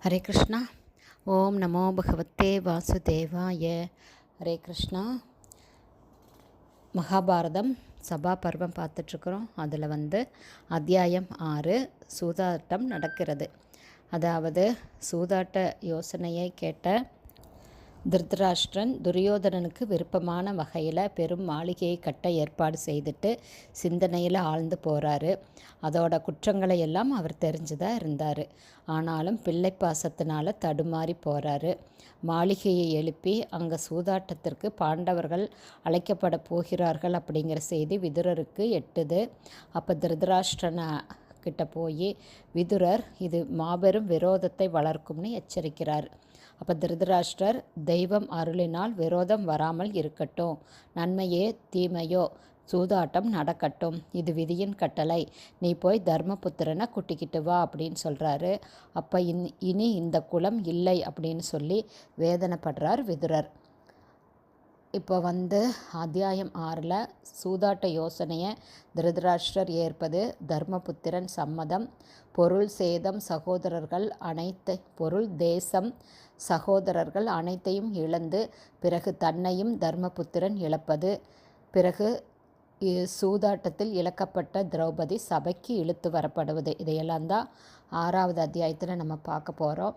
ஹரே கிருஷ்ணா. ஓம் நமோ பகவத்தே வாசுதேவாய. ஹரே கிருஷ்ணா. மகாபாரதம் சபா பருவம் பார்த்துட்ருக்குறோம். அதில் அத்தியாயம் 6 சூதாட்டம் நடக்கிறது. அதாவது சூதாட்ட யோசனையை கேட்ட திருதராஷ்டிரன் துரியோதனனுக்கு விருப்பமான வகையில் பெரும் மாளிகையை கட்ட ஏற்பாடு செய்துட்டு சிந்தனையில் ஆழ்ந்து போகிறாரு. அதோட குற்றங்களை எல்லாம் அவர் தெரிஞ்சுதான் இருந்தார். ஆனாலும் பிள்ளை பாசத்தினால தடுமாறி போகிறாரு. மாளிகையை எழுப்பி அங்கே சூதாட்டத்திற்கு பாண்டவர்கள் அழைக்கப்பட போகிறார்கள் அப்படிங்கிற செய்தி விதுரருக்கு எட்டுது. அப்போ திருதராஷ்டிரனை கிட்ட போய் விதுரர் இது மாபெரும் விரோதத்தை வளர்க்கும்னு எச்சரிக்கிறார். அப்போ திருதராஷ்டிரர் தெய்வம் அருளினால் விரோதம் வராமல் இருக்கட்டும், நன்மையே தீமையோ சூதாட்டம் நடக்கட்டும், இது விதியின் கட்டளை, நீ போய் தர்மபுத்திரனை கூட்டிக்கிட்டு வா அப்படின்னு சொல்கிறாரு. அப்போ இனி இந்த குலம் இல்லை அப்படின்னு சொல்லி வேதனைப்படுறார் விதுரர். இப்போ அத்தியாயம் 6 சூதாட்ட யோசனையை திருதராஷ்டிரர் ஏற்பது, தர்மபுத்திரன் சம்மதம், பொருள் சேதம் சகோதரர்கள் பொருள் தேசம் சகோதரர்கள் அனைத்தையும் இழந்து பிறகு தன்னையும் தர்மபுத்திரன் இழப்பது, பிறகு சூதாட்டத்தில் இழக்கப்பட்ட திரௌபதி சபைக்கு இழுத்து வரப்படுவது, இதையெல்லாம் தான் 6வது அத்தியாயத்தில் நம்ம பார்க்க போகிறோம்.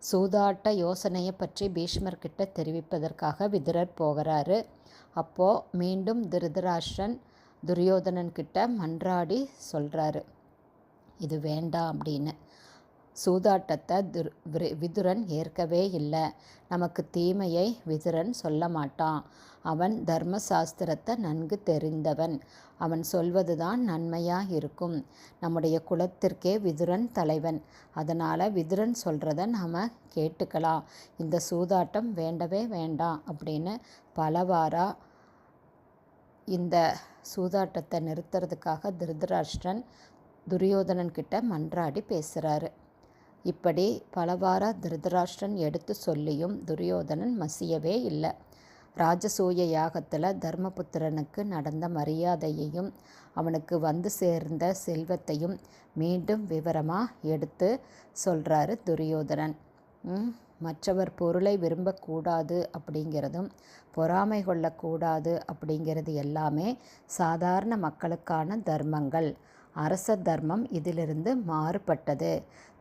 சூதாட்ட யோசனையை பற்றி பீஷ்மர்கிட்ட தெரிவிப்பதற்காக விதுரர் போகிறாரு. அப்போது மீண்டும் திருதராஷ்டிரன் துரியோதனன்கிட்ட மன்றாடி சொல்கிறாரு, இது வேண்டாம் அப்படின்னு. சூதாட்டத்தை விதுரன் ஏற்கவே இல்லை. நமக்கு தீமையை விதுரன் சொல்ல மாட்டான். அவன் தர்மசாஸ்திரத்தை நன்கு தெரிந்தவன். அவன் சொல்வது தான் நன்மையாக இருக்கும். நம்முடைய குலத்திற்கே விதுரன் தலைவன். அதனால் விதுரன் சொல்கிறத நாம் கேட்டுக்கலாம். இந்த சூதாட்டம் வேண்டவே வேண்டாம் அப்படின்னு பலவாறாக இந்த சூதாட்டத்தை நிறுத்துறதுக்காக திருதராஷ்டிரன் துரியோதனன்கிட்ட மன்றாடி பேசுகிறாரு. இப்படி பலவாரா திருதராஷ்டிரன் எடுத்து சொல்லியும் துரியோதனன் மசியவே இல்லை. ராஜசூய யாகத்தில் தர்மபுத்திரனுக்கு நடந்த மரியாதையையும் அவனுக்கு சேர்ந்த செல்வத்தையும் மீண்டும் விவரமாக எடுத்து சொல்கிறாரு துரியோதனன். மற்றவர் பொருளை விரும்பக்கூடாது அப்படிங்கிறதும் பொறாமை கொள்ளக்கூடாது அப்படிங்கிறது எல்லாமே சாதாரண மக்களுக்கான தர்மங்கள். அரச தர்மம் இதிலிருந்து மாறுபட்டது.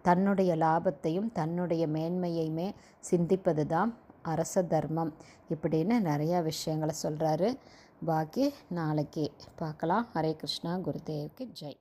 தன்னுடைய லாபத்தையும் தன்னுடைய மேன்மையுமே சிந்திப்பது தான் அரச தர்மம் இப்படின்னு நிறையா விஷயங்களை சொல்கிறாரு. பாக்கி நாளைக்கு பார்க்கலாம். ஹரே கிருஷ்ணா. குருதேவுக்கு ஜெய்.